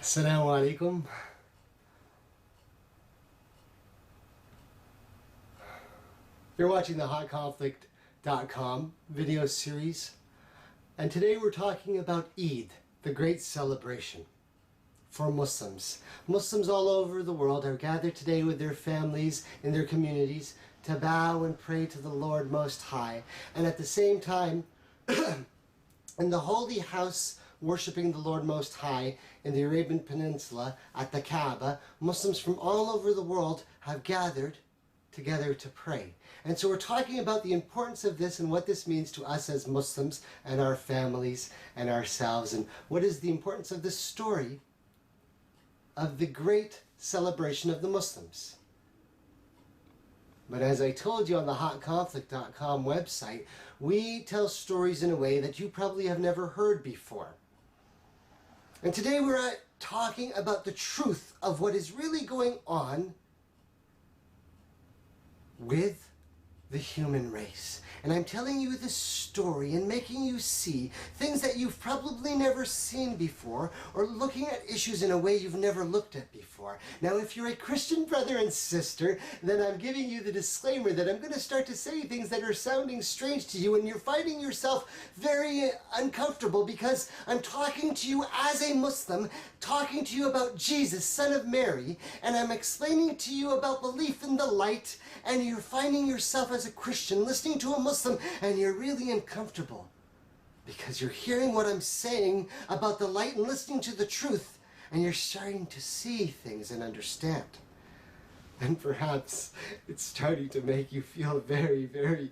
Assalamu alaikum. You're watching the hotconflict.com video series, and today we're talking about Eid, the great celebration for Muslims. Muslims all over the world are gathered today with their families in their communities to bow and pray to the Lord Most High, and at the same time in the holy house worshipping the Lord Most High in the Arabian Peninsula at the Kaaba, Muslims from all over the world have gathered together to pray. And so we're talking about the importance of this and what this means to us as Muslims and our families and ourselves, and what is the importance of this story of the great celebration of the Muslims. But as I told you on the hotconflict.com website, we tell stories in a way that you probably have never heard before. And today we're talking about the truth of what is really going on with the human race. And I'm telling you this story and making you see things that you've probably never seen before, or looking at issues in a way you've never looked at before. Now, if you're a Christian brother and sister, then I'm giving you the disclaimer that I'm going to start to say things that are sounding strange to you, and you're finding yourself very uncomfortable because I'm talking to you as a Muslim, talking to you about Jesus, son of Mary, and I'm explaining to you about belief in the light, and you're finding yourself as a Christian listening to a Muslim, and you're really uncomfortable because you're hearing what I'm saying about the light and listening to the truth, and you're starting to see things and understand. And perhaps it's starting to make you feel very, very,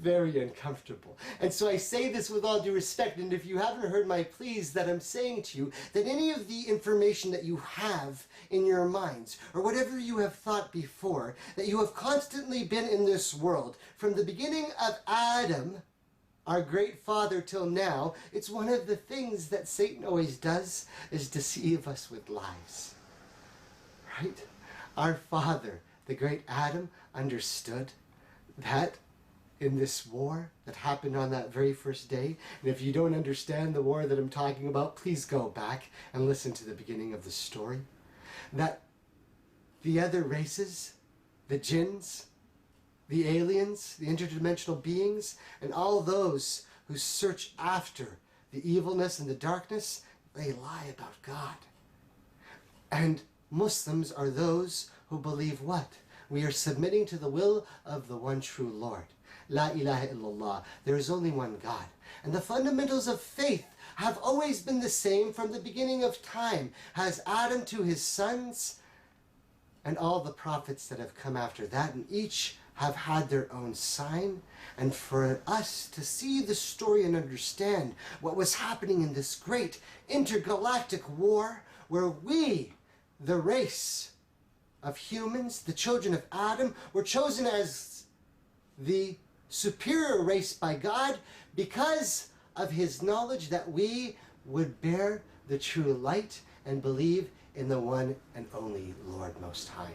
very uncomfortable. And so I say this with all due respect, and if you haven't heard my pleas that I'm saying to you, that any of the information that you have in your minds, or whatever you have thought before, that you have constantly been in this world, from the beginning of Adam, our great father, till now, it's one of the things that Satan always does, is deceive us with lies. Right? Our father, the great Adam, understood that in this war that happened on that very first day, and if you don't understand the war that I'm talking about, please go back and listen to the beginning of the story, that the other races, the jinns, the aliens, the interdimensional beings, and all those who search after the evilness and the darkness, they lie about God. And Muslims are those who believe what? We are submitting to the will of the one true Lord. La ilaha illallah. There is only one God. And the fundamentals of faith have always been the same from the beginning of time, as Adam to his sons and all the prophets that have come after that, and each have had their own sign. And for us to see the story and understand what was happening in this great intergalactic war, where we, the race of humans, the children of Adam, were chosen as the superior race by God because of his knowledge that we would bear the true light and believe in the one and only Lord Most High.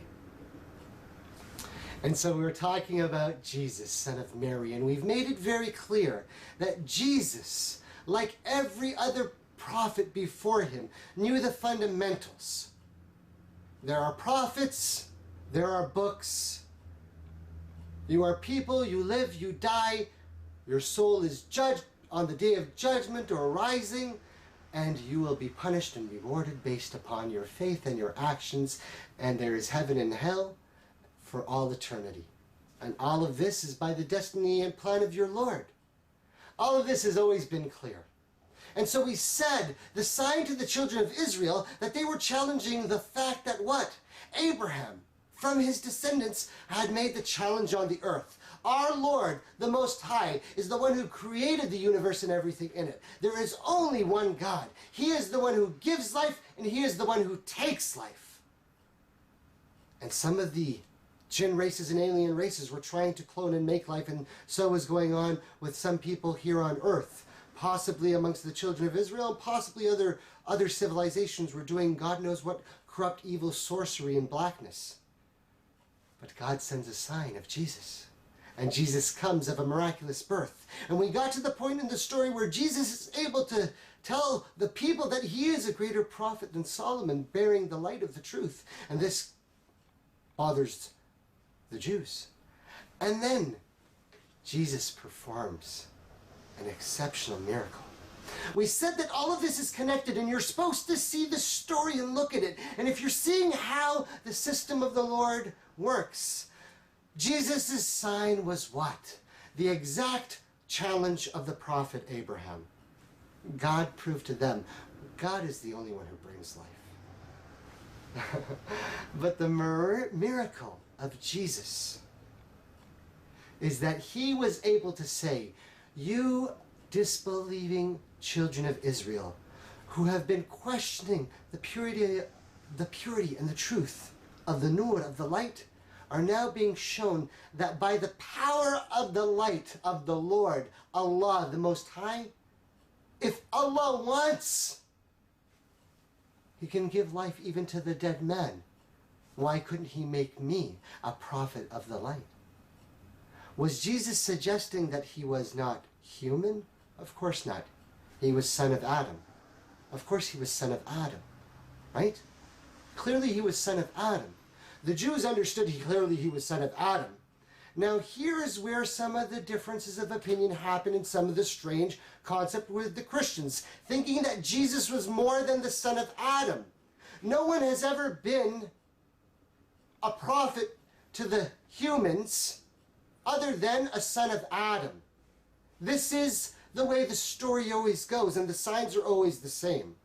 And so we're talking about Jesus, son of Mary, and we've made it very clear that Jesus, like every other prophet before him, knew the fundamentals. There are prophets, there are books. You are people, you live, you die, your soul is judged on the day of judgment or rising, and you will be punished and rewarded based upon your faith and your actions, and there is heaven and hell for all eternity. And all of this is by the destiny and plan of your Lord. All of this has always been clear. And so we said the sign to the children of Israel that they were challenging the fact that what? Abraham, from his descendants, had made the challenge on the earth. Our Lord, the Most High, is the one who created the universe and everything in it. There is only one God. He is the one who gives life, and he is the one who takes life. And some of the jinn races and alien races were trying to clone and make life, and so is going on with some people here on earth. Possibly amongst the children of Israel, and possibly other civilizations were doing God knows what corrupt, evil, sorcery, and blackness. But God sends a sign of Jesus. And Jesus comes of a miraculous birth. And we got to the point in the story where Jesus is able to tell the people that he is a greater prophet than Solomon, bearing the light of the truth. And this bothers the Jews. And then Jesus performs an exceptional miracle. We said that all of this is connected, and you're supposed to see the story and look at it. And if you're seeing how the system of the Lord works, Jesus' sign was what? The exact challenge of the prophet Abraham. God proved to them, God is the only one who brings life. But the miracle of Jesus is that he was able to say, you disbelieving children of Israel who have been questioning the purity and the truth of the Nur, of the light, are now being shown that by the power of the light of the Lord, Allah, the Most High, if Allah wants, he can give life even to the dead man. Why couldn't he make me a prophet of the light? Was Jesus suggesting that he was not human? Of course not. He was son of Adam. Of course he was son of Adam, right? Clearly he was son of Adam. The Jews understood clearly he was son of Adam. Now here is where some of the differences of opinion happen in some of the strange concept with the Christians, thinking that Jesus was more than the son of Adam. No one has ever been a prophet to the humans other than a son of Adam. This is the way the story always goes, and the signs are always the same.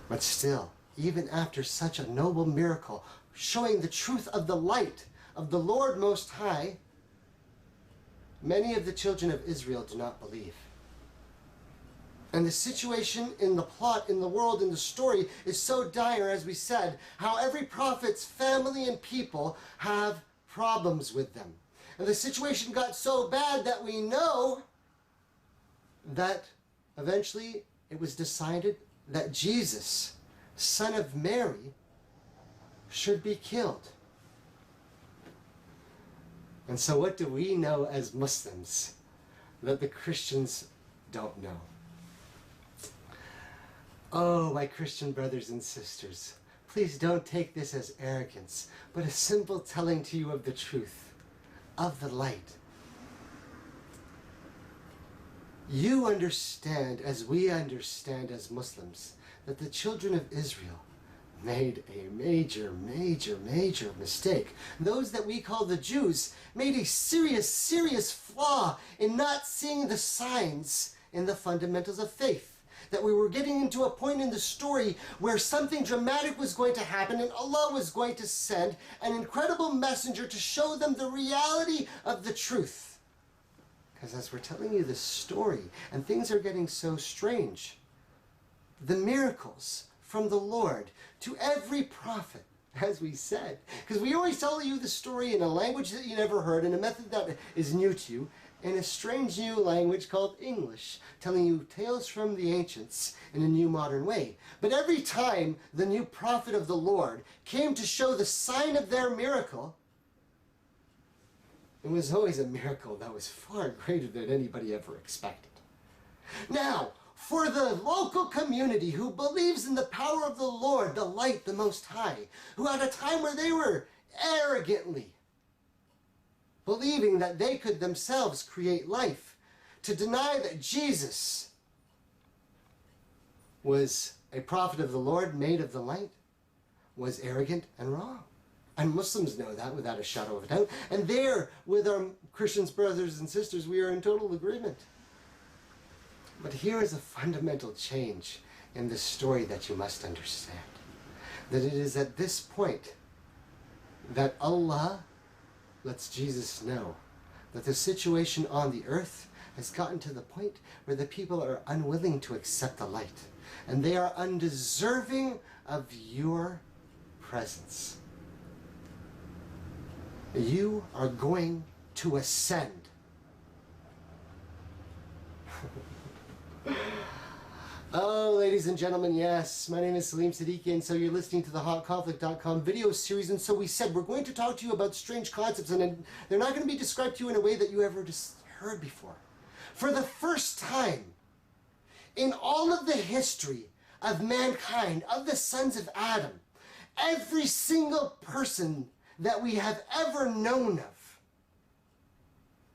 But still, even after such a noble miracle, showing the truth of the light of the Lord Most High, many of the children of Israel do not believe. And the situation in the plot, in the world, in the story is so dire, as we said, how every prophet's family and people have problems with them. And the situation got so bad that we know that eventually it was decided that Jesus, son of Mary, should be killed. And so what do we know as Muslims that the Christians don't know? Oh, my Christian brothers and sisters, please don't take this as arrogance, but a simple telling to you of the truth, of the light. You understand, as we understand as Muslims, that the children of Israel made a major mistake. Those that we call the Jews made a serious flaw in not seeing the signs in the fundamentals of faith. That we were getting into a point in the story where something dramatic was going to happen and Allah was going to send an incredible messenger to show them the reality of the truth. Because as we're telling you this story and things are getting so strange, the miracles from the Lord to every prophet, as we said, because we always tell you the story in a language that you never heard, in a method that is new to you, in a strange new language called English, telling you tales from the ancients in a new modern way. But every time the new prophet of the Lord came to show the sign of their miracle, it was always a miracle that was far greater than anybody ever expected. Now, for the local community who believes in the power of the Lord, the light, the Most High, who at a time where they were arrogantly believing that they could themselves create life, to deny that Jesus was a prophet of the Lord, made of the light, was arrogant and wrong. And Muslims know that without a shadow of a doubt. And there, with our Christian brothers and sisters, we are in total agreement. But here is a fundamental change in this story that you must understand. That it is at this point that Allah lets Jesus know that the situation on the earth has gotten to the point where the people are unwilling to accept the light. And they are undeserving of your presence. You are going to ascend. Oh, ladies and gentlemen, yes, my name is Salim Siddiqui, and so you're listening to the HotConflict.com video series, and so we said we're going to talk to you about strange concepts, and they're not going to be described to you in a way that you ever just heard before. For the first time in all of the history of mankind, of the sons of Adam, every single person that we have ever known of,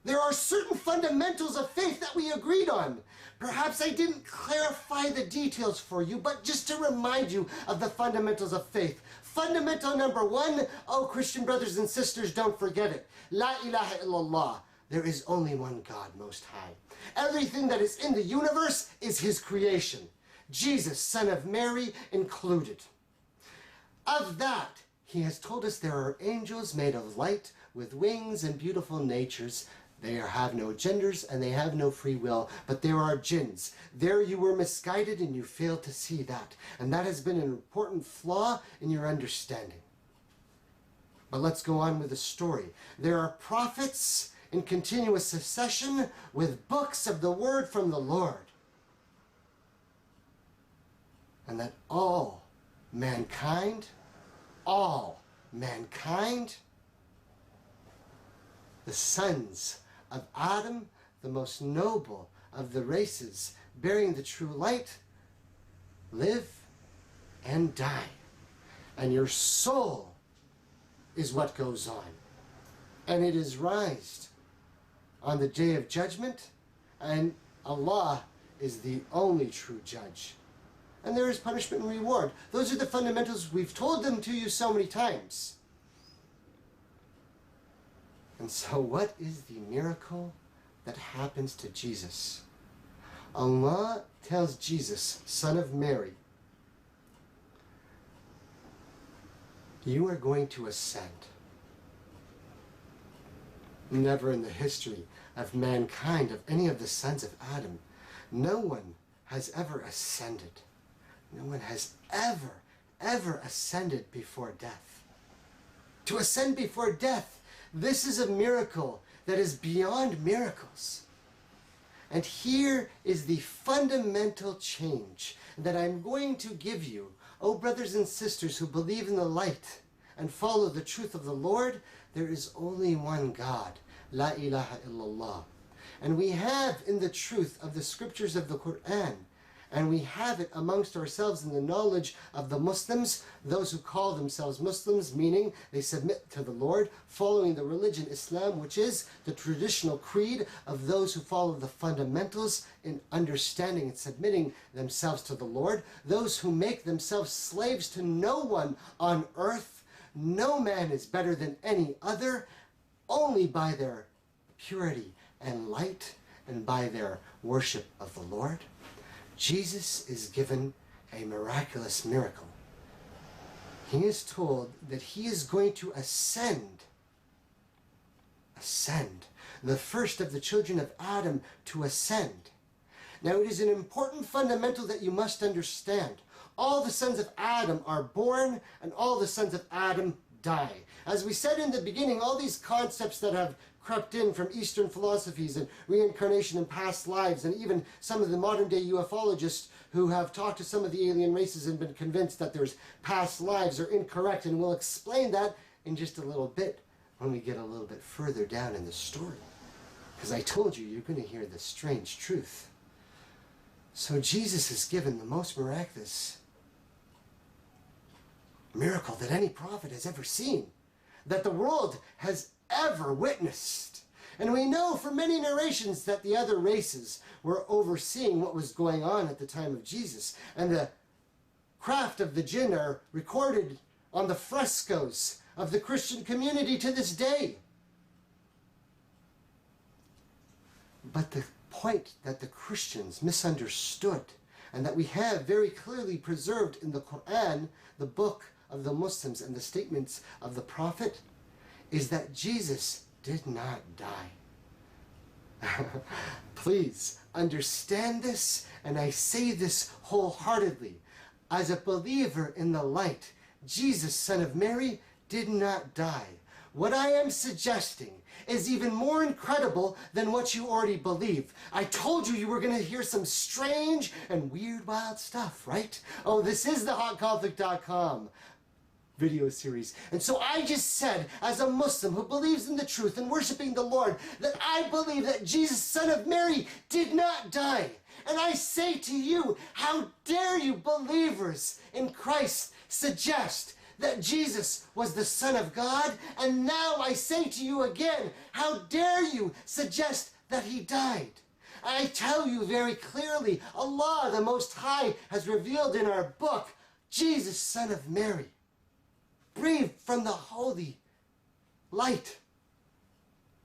there are certain fundamentals of faith that we agreed on. Perhaps I didn't clarify the details for you, but just to remind you of the fundamentals of faith. Fundamental number one, oh Christian brothers and sisters, don't forget it. La ilaha illallah. There is only one God Most High. Everything that is in the universe is His creation. Jesus, son of Mary, included. Of that, He has told us there are angels made of light with wings and beautiful natures. They have no genders and they have no free will, but there are jinns. There you were misguided and you failed to see that. And that has been an important flaw in your understanding. But let's go on with the story. There are prophets in continuous succession with books of the word from the Lord. And that all mankind, the sons of Adam, the most noble of the races, bearing the true light, live and die. And your soul is what goes on. And it is raised on the day of judgment, and Allah is the only true judge. And there is punishment and reward. Those are the fundamentals. We've told them to you so many times. And so what is the miracle that happens to Jesus? Allah tells Jesus, son of Mary, you are going to ascend. Never in the history of mankind, of any of the sons of Adam, no one has ever ascended. No one has ever ascended before death. To ascend before death, this is a miracle that is beyond miracles. And here is the fundamental change that I'm going to give you, oh brothers and sisters who believe in the light and follow the truth of the Lord. There is only one God, La ilaha illallah. And we have in the truth of the scriptures of the Quran, and we have it amongst ourselves in the knowledge of the Muslims, those who call themselves Muslims, meaning they submit to the Lord, following the religion Islam, which is the traditional creed of those who follow the fundamentals in understanding and submitting themselves to the Lord, those who make themselves slaves to no one on earth. No man is better than any other, only by their purity and light and by their worship of the Lord. Jesus is given a miraculous miracle. He is told that he is going to ascend, the first of the children of Adam to ascend. Now it is an important fundamental that you must understand. All the sons of Adam are born and all the sons of Adam die. As we said in the beginning, all these concepts that have crept in from Eastern philosophies and reincarnation and past lives, and even some of the modern day ufologists who have talked to some of the alien races and been convinced that there's past lives, are incorrect, and we'll explain that in just a little bit when we get a little bit further down in the story. Because I told you, you're going to hear the strange truth. So Jesus is given the most miraculous miracle that any prophet has ever seen, that the world has ever witnessed. And we know from many narrations that the other races were overseeing what was going on at the time of Jesus. And the craft of the jinn are recorded on the frescoes of the Christian community to this day. But the point that the Christians misunderstood, and that we have very clearly preserved in the Quran, the book of the Muslims and the statements of the Prophet, is that Jesus did not die. Please understand this, and I say this wholeheartedly. As a believer in the light, Jesus, son of Mary, did not die. What I am suggesting is even more incredible than what you already believe. I told you were going to hear some strange and weird, wild stuff, right? Oh, this is the HotCatholic.com video series. And so I just said, as a Muslim who believes in the truth and worshiping the Lord, that I believe that Jesus, son of Mary, did not die. And I say to you, how dare you believers in Christ suggest that Jesus was the Son of God? And now I say to you again, how dare you suggest that he died? I tell you very clearly, Allah the Most High has revealed in our book, Jesus, son of Mary, breathed from the holy light,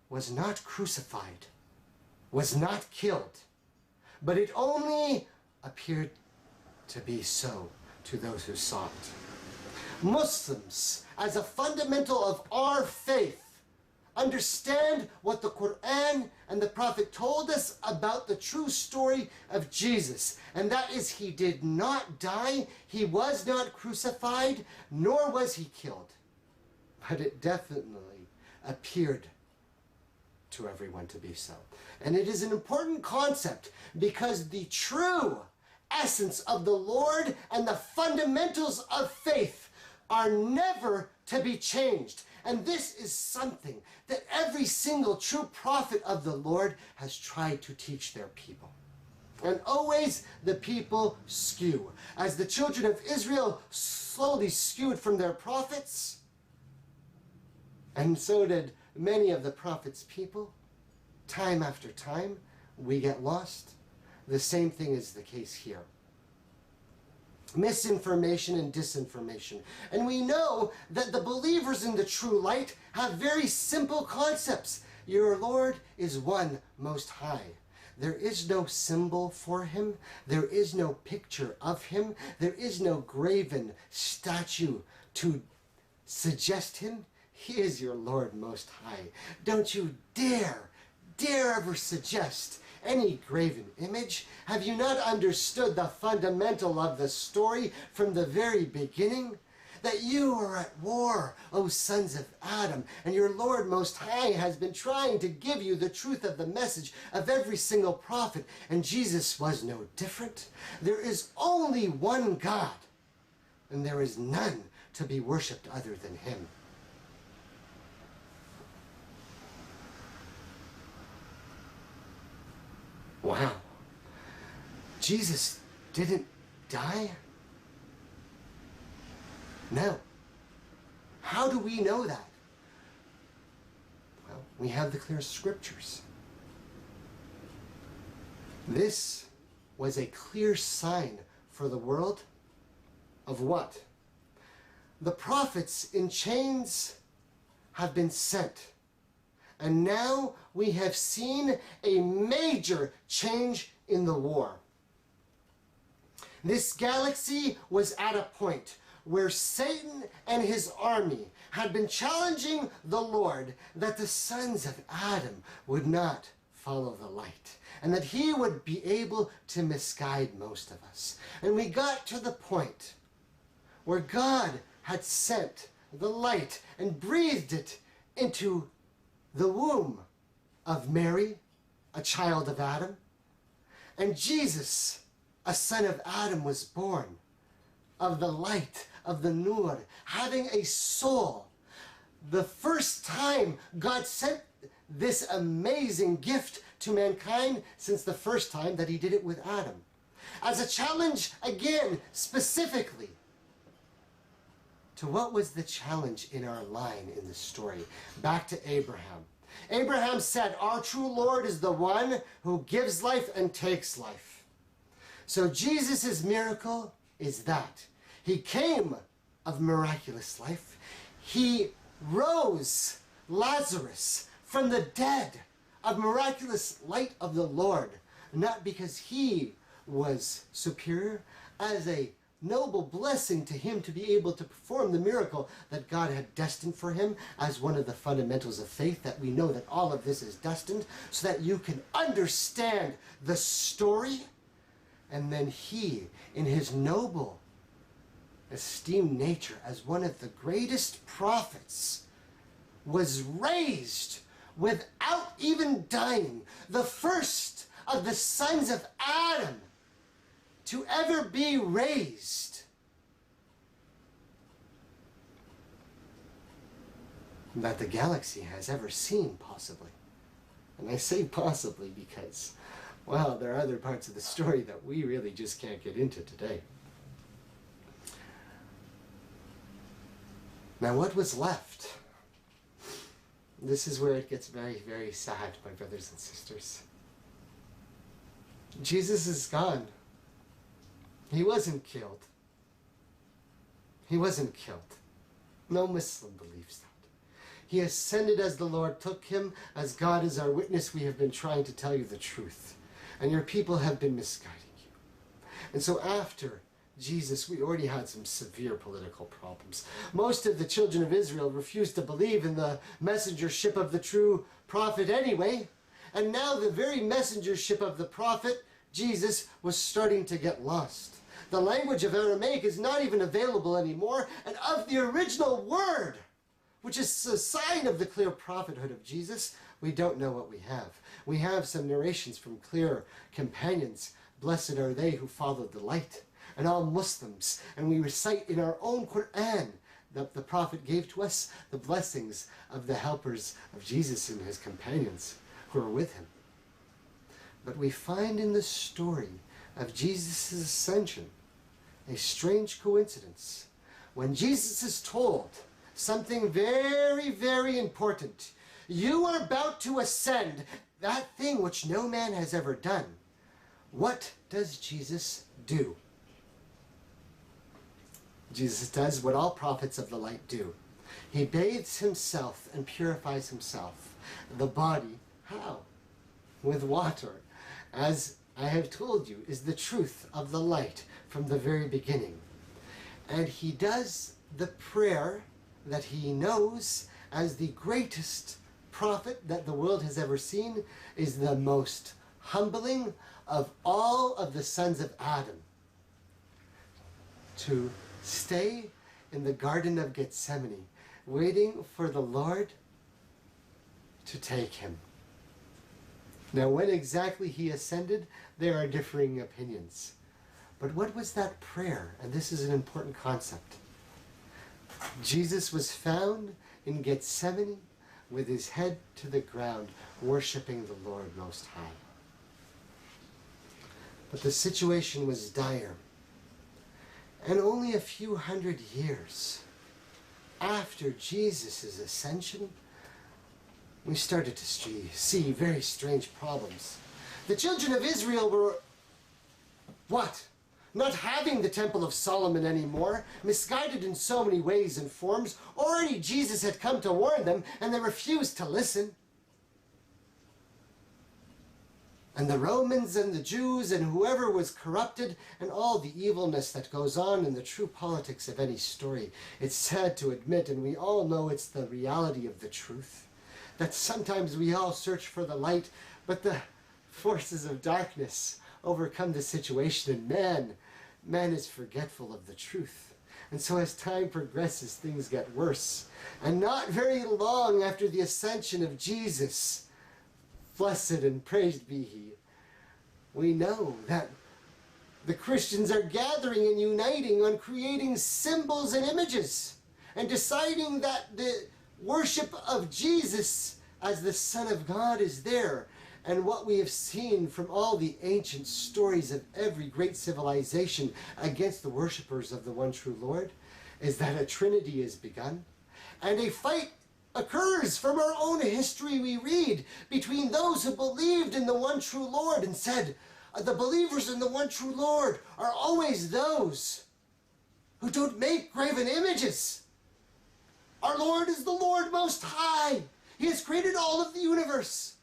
was not crucified, was not killed, but it only appeared to be so to those who saw it. Muslims, as a fundamental of our faith, understand what the Quran and the Prophet told us about the true story of Jesus. And that is, he did not die, he was not crucified, nor was he killed. But it definitely appeared to everyone to be so. And it is an important concept because the true essence of the Lord and the fundamentals of faith are never to be changed. And this is something that every single true prophet of the Lord has tried to teach their people. And always the people skew. As the children of Israel slowly skewed from their prophets, and so did many of the prophets' people, time after time, we get lost. The same thing is the case here. Misinformation and disinformation. And we know that the believers in the true light have very simple concepts. Your Lord is one most high. There is no symbol for him. There is no picture of him. There is no graven statue to suggest him. He is your Lord most high. Don't you dare ever suggest any graven image. Have you not understood the fundamental of the story from the very beginning? That you are at war, O sons of Adam, and your Lord Most High has been trying to give you the truth of the message of every single prophet, and Jesus was no different. There is only one God, and there is none to be worshipped other than him. Wow. Jesus didn't die? No. How do we know that? Well, we have the clear scriptures. This was a clear sign for the world of what? The prophets in chains have been sent. And now we have seen a major change in the war. This galaxy was at a point where Satan and his army had been challenging the Lord that the sons of Adam would not follow the light, and that he would be able to misguide most of us. And we got to the point where God had sent the light and breathed it into the womb of Mary, a child of Adam, and Jesus, a son of Adam, was born of the light of the Nur, having a soul. The first time God sent this amazing gift to mankind since the first time that he did it with Adam. As a challenge, again, specifically, to what was the challenge in our line in the story? Back to Abraham. Abraham said, our true Lord is the one who gives life and takes life. So Jesus' miracle is that. He came of miraculous life. He rose Lazarus from the dead of miraculous light of the Lord, not because he was superior, as a noble blessing to him to be able to perform the miracle that God had destined for him as one of the fundamentals of faith, that we know that all of this is destined so that you can understand the story. And then he, in his noble, esteemed nature as one of the greatest prophets, was raised without even dying, the first of the sons of Adam to ever be raised. That the galaxy has ever seen, possibly. And I say possibly because, well, there are other parts of the story that we really just can't get into today. Now, what was left? This is where it gets very, very sad, my brothers and sisters. Jesus is gone. He wasn't killed. He wasn't killed. No Muslim believes that. He ascended as the Lord took him. As God is our witness, we have been trying to tell you the truth. And your people have been misguiding you. And so after Jesus, we already had some severe political problems. Most of the children of Israel refused to believe in the messengership of the true prophet anyway. And now the very messengership of the prophet, Jesus, was starting to get lost. The language of Aramaic is not even available anymore. And of the original word, which is a sign of the clear prophethood of Jesus, we don't know what we have. We have some narrations from clear companions. Blessed are they who follow the light. And all Muslims, and we recite in our own Quran that the Prophet gave to us the blessings of the helpers of Jesus and his companions who are with him. But we find in the story of Jesus' ascension a strange coincidence. When Jesus is told something very, very important, you are about to ascend, that thing which no man has ever done, what does Jesus do? Jesus does what all prophets of the light do. He bathes himself and purifies himself. The body, how? With water, as I have told you, is the truth of the light from the very beginning. And he does the prayer that he knows as the greatest prophet that the world has ever seen, is the most humbling of all of the sons of Adam. To stay in the Garden of Gethsemane, waiting for the Lord to take him. Now, when exactly he ascended, there are differing opinions. But what was that prayer? And this is an important concept. Jesus was found in Gethsemane with his head to the ground, worshiping the Lord Most High. But the situation was dire. And only a few hundred years after Jesus' ascension, we started to see very strange problems. The children of Israel were, what? Not having the Temple of Solomon anymore, misguided in so many ways and forms. Already Jesus had come to warn them, and they refused to listen. And the Romans and the Jews and whoever was corrupted, and all the evilness that goes on in the true politics of any story. It's sad to admit, and we all know it's the reality of the truth, that sometimes we all search for the light, but the forces of darkness overcome the situation, and man is forgetful of the truth. And so as time progresses, things get worse. And not very long after the ascension of Jesus, blessed and praised be he, we know that the Christians are gathering and uniting on creating symbols and images and deciding that the worship of Jesus as the Son of God is there. And what we have seen from all the ancient stories of every great civilization against the worshippers of the one true Lord is that a trinity is begun, and a fight occurs. From our own history we read between those who believed in the one true Lord and said, the believers in the one true Lord are always those who don't make graven images. Our Lord is the Lord Most High. He has created all of the universe.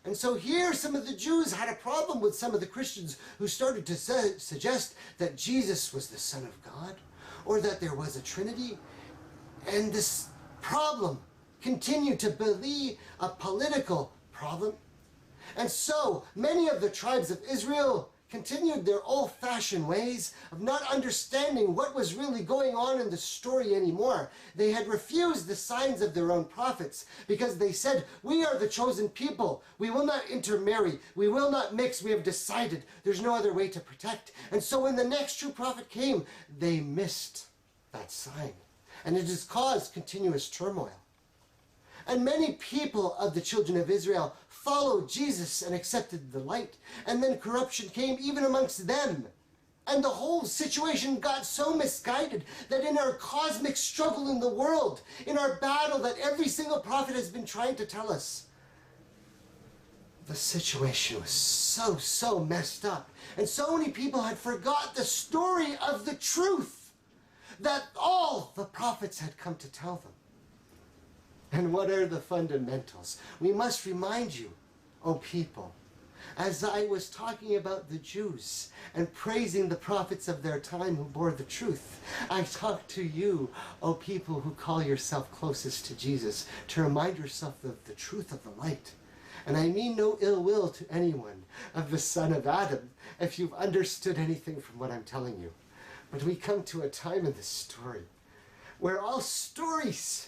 And so here some of the Jews had a problem with some of the Christians who started to suggest that Jesus was the Son of God, or that there was a Trinity. And this problem continued to be a political problem. And so many of the tribes of Israel continued their old-fashioned ways of not understanding what was really going on in the story anymore. They had refused the signs of their own prophets because they said, "We are the chosen people. We will not intermarry. We will not mix. We have decided there's no other way to protect." And so when the next true prophet came, they missed that sign. And it has caused continuous turmoil. And many people of the children of Israel followed Jesus and accepted the light. And then corruption came even amongst them. And the whole situation got so misguided that in our cosmic struggle in the world, in our battle that every single prophet has been trying to tell us, the situation was so messed up. And so many people had forgot the story of the truth that all the prophets had come to tell them. And what are the fundamentals? We must remind you, O people, as I was talking about the Jews and praising the prophets of their time who bore the truth, I talk to you, O people who call yourself closest to Jesus, to remind yourself of the truth of the light. And I mean no ill will to anyone of the son of Adam, if you've understood anything from what I'm telling you. But we come to a time in this story where all stories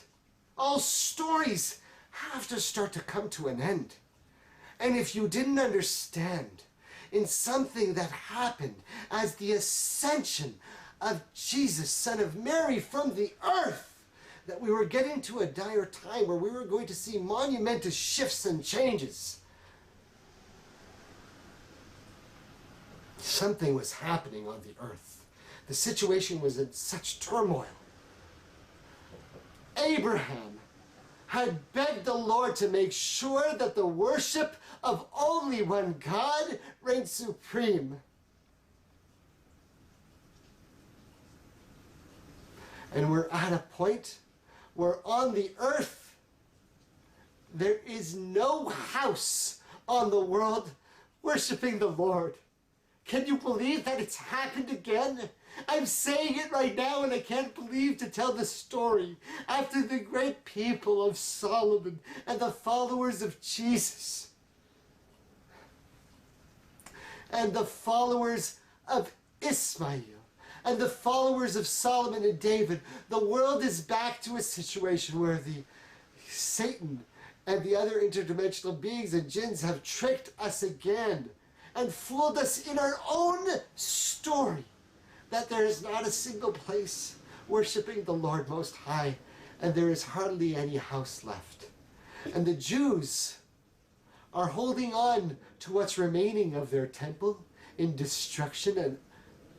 have to start to come to an end. And if you didn't understand in something that happened as the ascension of Jesus, son of Mary, from the earth, that we were getting to a dire time where we were going to see monumentous shifts and changes. Something was happening on the earth. The situation was in such turmoil. Abraham had begged the Lord to make sure that the worship of only one God reigned supreme. And we're at a point where on the earth there is no house on the world worshiping the Lord. Can you believe that it's happened again? I'm saying it right now and I can't believe to tell the story after the great people of Solomon and the followers of Jesus and the followers of Ismail and the followers of Solomon and David. The world is back to a situation where the Satan and the other interdimensional beings and jinns have tricked us again and fooled us in our own story that there is not a single place worshiping the Lord Most High, and there is hardly any house left. And the Jews are holding on to what's remaining of their temple in destruction and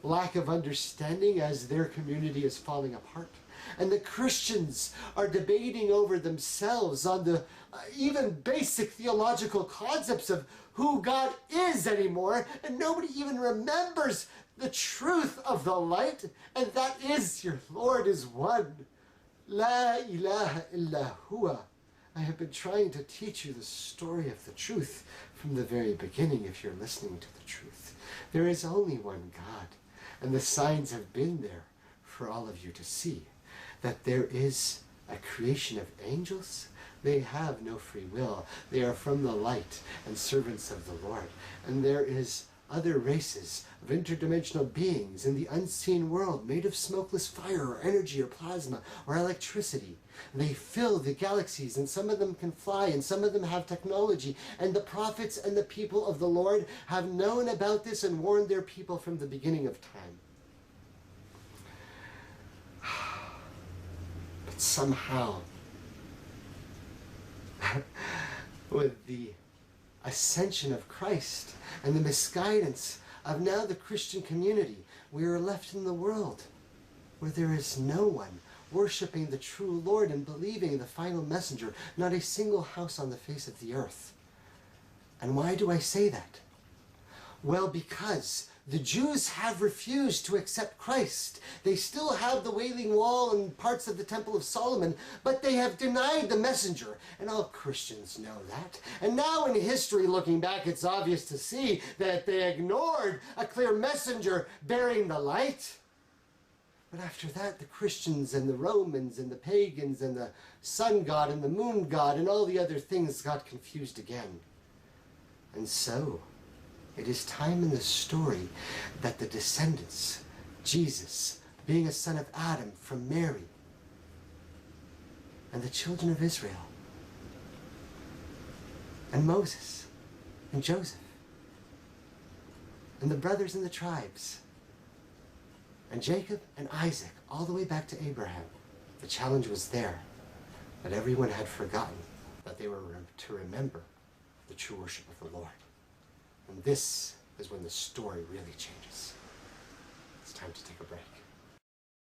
lack of understanding as their community is falling apart. And the Christians are debating over themselves on the even basic theological concepts of who God is anymore, and nobody even remembers the truth of the light, and that is your Lord is one. La ilaha illa huwa. I have been trying to teach you the story of the truth from the very beginning if you're listening to the truth. There is only one God, and the signs have been there for all of you to see, that there is a creation of angels. They have no free will. They are from the light and servants of the Lord. And there is other races of interdimensional beings in the unseen world made of smokeless fire or energy or plasma or electricity. They fill the galaxies, and some of them can fly and some of them have technology. And the prophets and the people of the Lord have known about this and warned their people from the beginning of time. But somehow, with the ascension of Christ and the misguidance of now the Christian community, we are left in the world where there is no one worshiping the true Lord and believing the final messenger, not a single house on the face of the earth. And why do I say that? Well, because the Jews have refused to accept Christ. They still have the Wailing Wall and parts of the Temple of Solomon, but they have denied the messenger. And all Christians know that. And now in history, looking back, it's obvious to see that they ignored a clear messenger bearing the light. But after that, the Christians and the Romans and the pagans and the sun god and the moon god and all the other things got confused again. And so, It is time in the story that the descendants, Jesus, being a son of Adam from Mary, and the children of Israel, and Moses, and Joseph, and the brothers and the tribes, and Jacob and Isaac, all the way back to Abraham. The challenge was there, but everyone had forgotten that they were to remember the true worship of the Lord. And this is when the story really changes. It's time to take a break.